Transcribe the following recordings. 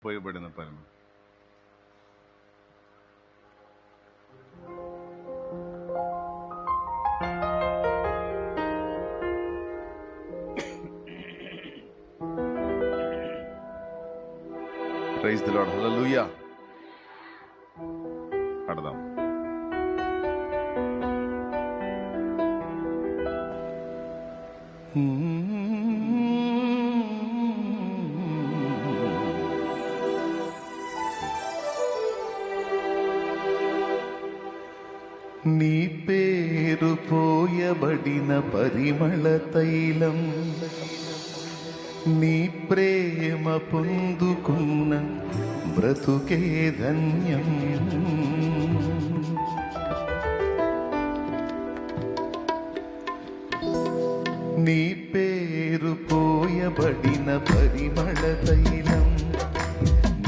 పోయబడిన పని. Praise the lord, హల్లెలూయా. పాడదాం. నీ పేరు పోయబడిన పరిమళ తైలం, నీ ప్రేమ పొందుకున్న బ్రతుకే ధన్యం. నీ పేరు పోయబడిన పరిమళ తైలం,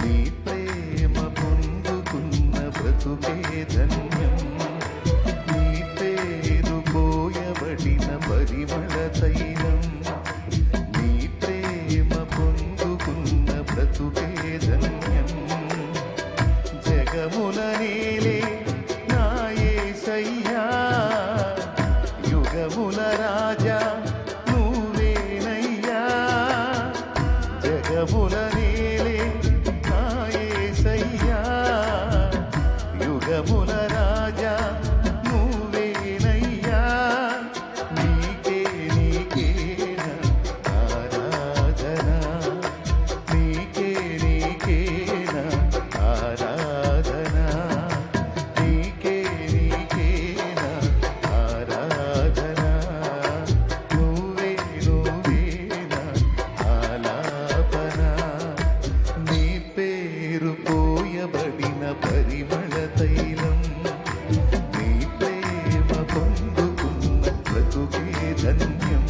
నీ ప్రేమ పొందుకున్న బ్రతుకే ధన్యం. నీ పేరు పోయబడిన పరిమళ తైలం, నీ ప్రేమ పొందుకున్న బ్రతుకే ధన్యం. జగముల నేలే నా యేసయ్యా, యుగముల రాజా నువ్వేనయ్యా. జగముల నేలే నా యేసయ్యా, యుగముల రాజా నువ్వేనయ్యా. నీకే నీకేనా ఆరాధన, నీకే నీకేనా ఆరాధన, నీకే నీకేనా ఆరాధన. నువ్వే నువ్వేనా ఆలాపన. నీ పేరు పోయబడిన పరిమళ తైలం, నీ ప్రేమ పొందుకున్న బ్రతుకే ధన్యం.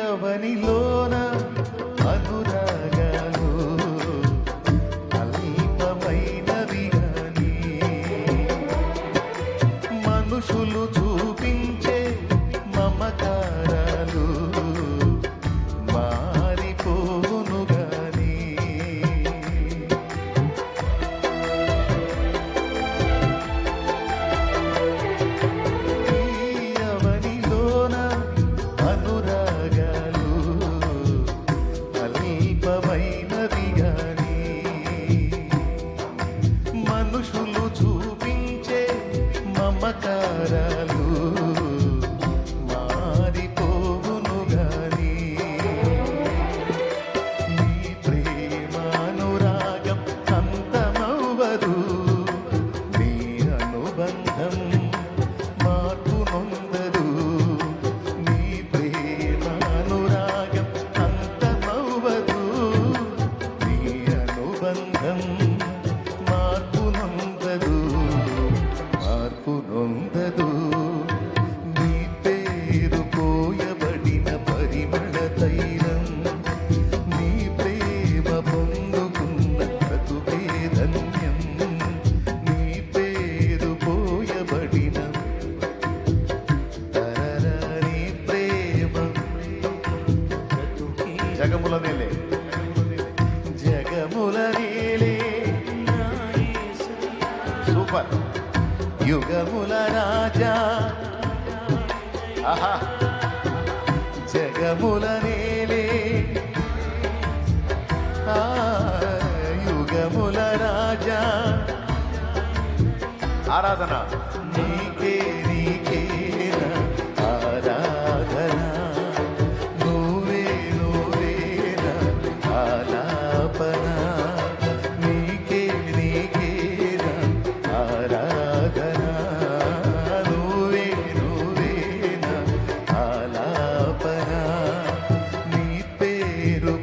అవనిలోన అనురాగాలు అల్పమైనవి గాని, మనుషులు చూపించే మమకారాలు మారిపోవును గాని. అవనిలోన అనురాగాలు అల్పమైనవి గాని, మనుషులు చూపించే మమకారాలు మారిపోవును గాని. నీ ప్రేమానురాగం అంతమవ్వదు, నీ అనుబంధం మార్పు నొందదు. నీ ప్రేమానురాగం అంతమవ్వదు, నీ అనుబంధం మార్పు నొందదు, మార్పు నొందదు. నీ పేరు పోయబడిన పరిమళ తైలం, నీ ప్రేమ పొందుకున్న బ్రతుకే ధన్యం. నీ పేరు పోయబడిన నీ ప్రేమ జగముల నేలే, జగముల నేలే సూపర్, యుగముల రాజా. ఆహా, జగముల నేలే యుగముల రాజా. ఆరాధన నీకే నీకేనా ఆరాధన, నువ్వే నువ్వేనా ఆలాపన. నీకే నీకేనా ఆరాధన, నువ్వే నువ్వేనా ఆలాపన. నీ పేరు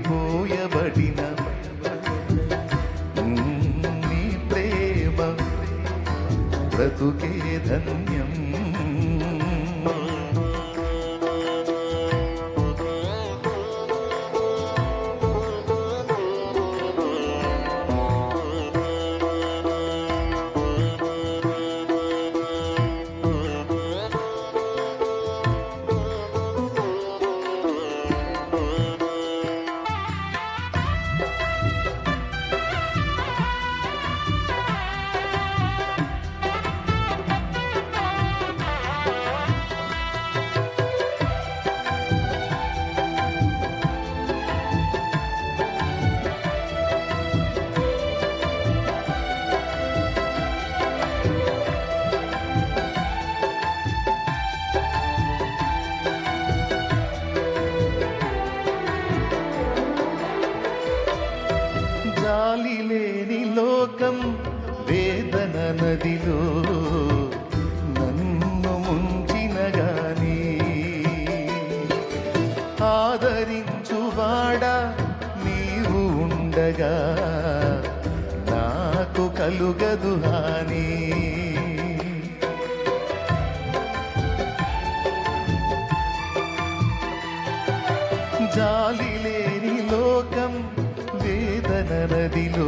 జాలి లేని లోకం వేదన నదిలో నన్ను ముంచిన గాని ఆదరించువాడా నీవు ఉండగా నాకు కలుగదు హాని. జాలి లేని లోకం వేదన నదిలో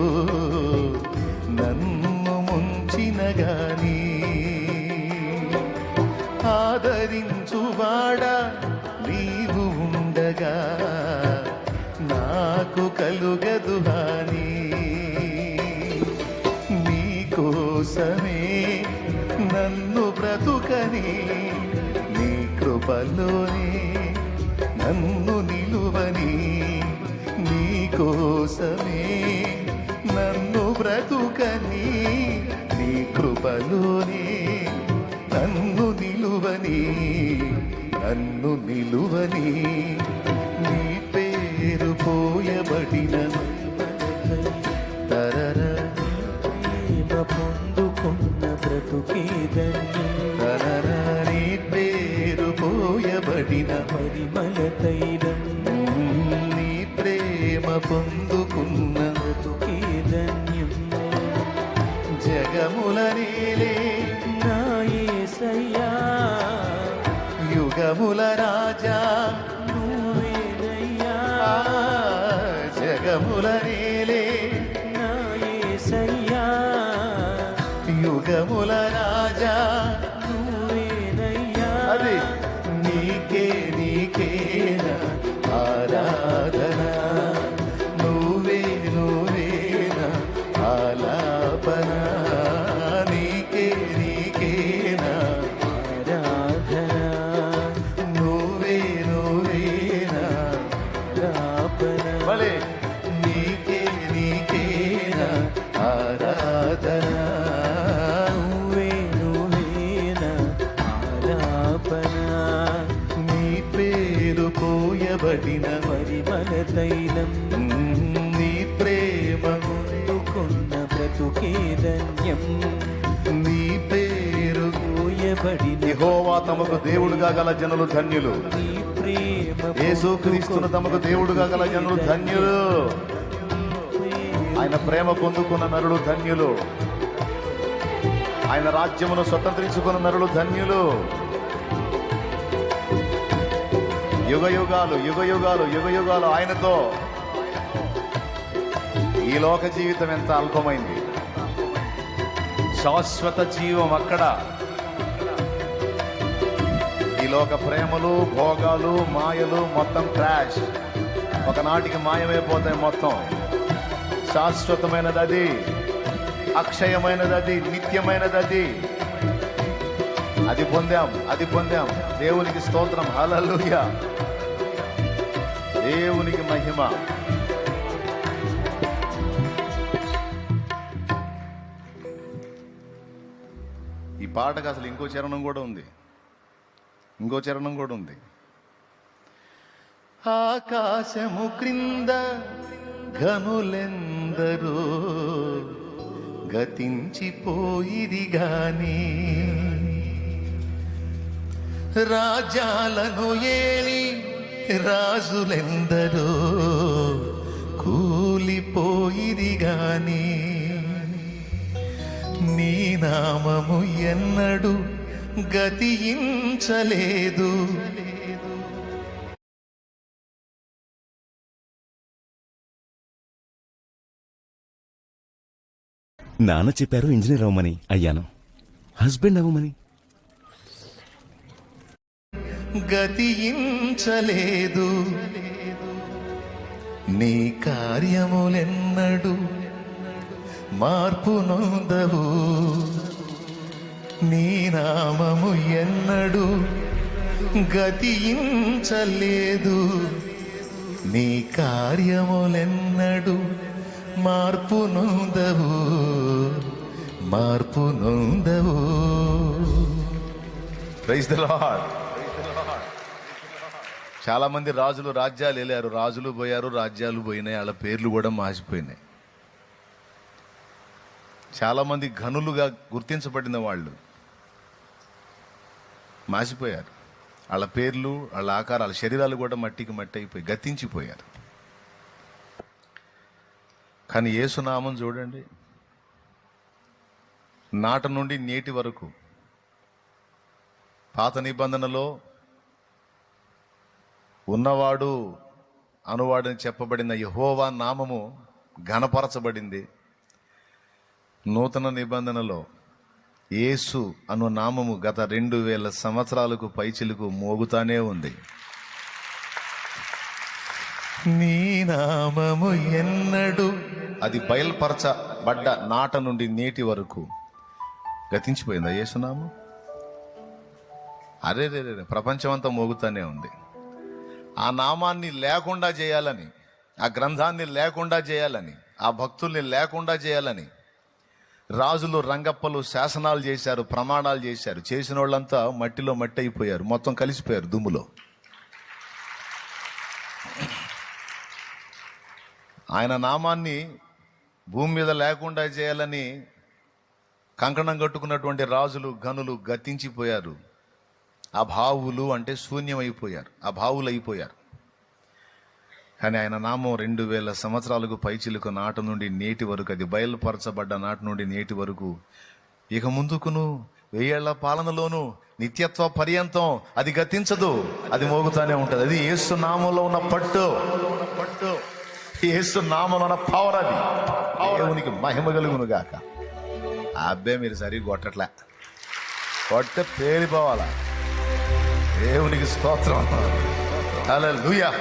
నన్ను ముంచిన గాని ఆదరించువాడా నీవు ఉండగా నాకు కలుగదు హాని. నీకోసమే నన్ను బ్రతుకని నీ కృపలోనే నన్ను నిలువని నీకోసమే నన్ను బ్రతుకని నీ కృపలోనే నన్ను నిలువని నీ పేరు పోయబడిన తరర పొందుకున్న బ్రతుకేదన్యం నీ పేరు పోయబడిన పరిమళ తైలం నీ ప్రేమ పొందుకున్న బ్రతుకేదన్యం జగముల నేలే నా యేసయ్యా యుగముల రాజా నువ్వేనయ్యా జగముల నేలే నా యేసయ్యా యుగముల రాజా నువ్వేనయ్యా అది నీకేనా ఆరాధన నువ్వేనా ఆలాపన నీకేనా ఆరాధన నువ్వేనా రాపన భలే నీకేనా ఆరాధన నువ్వేనా ఆలాపన నీ పేరు పోయబడిన పరిమళ తైలం నీ ప్రేమ పొందుకున్న బ్రతుకేదన్యం నీ పేరు పోయబడిన యెహోవా తమకు దేవుడుగా గల జనులు ధన్యులు. నీ ప్రేమ యేసుక్రీస్తును తమకు దేవుడుగా గల జనులు ధన్యులు. ఆయన ప్రేమ పొందుకున్న నరులు ధన్యులు. ఆయన రాజ్యమును స్వతంత్రించుకున్న నరులు ధన్యులు. యుగ యుగాలు యుగ యుగాలు యుగ యుగాలు ఆయనతో. ఈ లోక జీవితం ఎంత అల్పమైంది. శాశ్వత జీవం అక్కడ. ఈ లోక ప్రేమలు భోగాలు మాయలు మొత్తం క్రాష్. ఒకనాటికి మాయమైపోతాయి మొత్తం. శాశ్వతమైనది అది, అక్షయమైనది అది, నిత్యమైనది అది. అది పొందాం. దేవునికి స్తోత్రం. హల్లెలూయా. దేవునికి మహిమ. ఈ పాటకు అసలు ఇంకో చరణం కూడా ఉంది. ఆకాశము క్రింద ఘనులెందరో గతించిపోయిరి గాని రాజ్యాలను ఏలి రాజులెందరో కూలిపోయిరి గాని నీ నామము ఎన్నడు గతించలేదు. నాన్న చెప్పారు ఇంజనీర్ అవ్వమని, అయ్యాను. హస్బెండ్ అవ్వమని, గతించలేదు. నీ కార్యములెన్నడు మార్పు నొందవు. నీ నామము ఎన్నడు గతించలేదు. నీ కార్యములెన్నడు మార్పు నొందవు. Praise the lord. చాలా మంది రాజులు రాజ్యాలు వెళ్ళారు. రాజులు పోయారు, రాజ్యాలు పోయినాయి, వాళ్ళ పేర్లు కూడా మాసిపోయినాయి. చాలామంది ఘనులుగా గుర్తించబడిన వాళ్ళు మాసిపోయారు. వాళ్ళ పేర్లు, వాళ్ళ ఆకారాల శరీరాలు కూడా మట్టికి మట్టి అయిపోయి గతించిపోయారు. కానీ యేసునామం చూడండి, నాట నుండి నేటి వరకు. పాత నిబంధనలో ఉన్నవాడు అనువాడని చెప్పబడిన యెహోవా నామము ఘనపరచబడింది. నూతన నిబంధనలో యేసు అను నామము గత 2000 సంవత్సరాలకు పైచిలుకు మోగుతానే ఉంది. నీ నామము ఎన్నడు అది బయలుపరచబడ్డ నాట నుండి నేటి వరకు గతించిపోయిందా యేసునామం? అరే రే రే, ప్రపంచమంతా మోగుతానే ఉంది. ఆ నామాన్ని లేకుండా చేయాలని, ఆ గ్రంథాన్ని లేకుండా చేయాలని, ఆ భక్తుల్ని లేకుండా చేయాలని రాజులు, రంగప్పలు శాసనాలు చేశారు, ప్రమాణాలు చేశారు. చేసిన వాళ్ళంతా మట్టిలో మట్టి అయిపోయారు, మొత్తం కలిసిపోయారు దుమ్ములో. ఆయన నామాన్ని భూమి మీద లేకుండా చేయాలని కంకణం కట్టుకున్నటువంటి రాజులు, ఘనులు గతించిపోయారు. అభావులు అంటే శూన్యమైపోయారు, అభావులు అయిపోయారు. కానీ ఆయన నామం 2000 సంవత్సరాలకు పైచిలుకు నాటి నుండి నేటి వరకు, అది బయలుపరచబడ్డ నాటి నుండి నేటి వరకు, ఇక ముందుకును 1000 ఏళ్ల పాలనలోను నిత్యత్వ పర్యంతం అది గతించదు, అది మోగుతానే ఉంటది. అది యేసు నామంలో ఉన్న పట్టు, యేసు నామంలో ఉన్న పవర్. అది దేవునికి మహిమ కలుగును గాక. ఆ అబ్బాయి మీరు సరిగ్గా కొట్టట్లే, కొడితే పేలిపోవాలా. దేవునికి స్తోత్రం. హల్లెలూయా.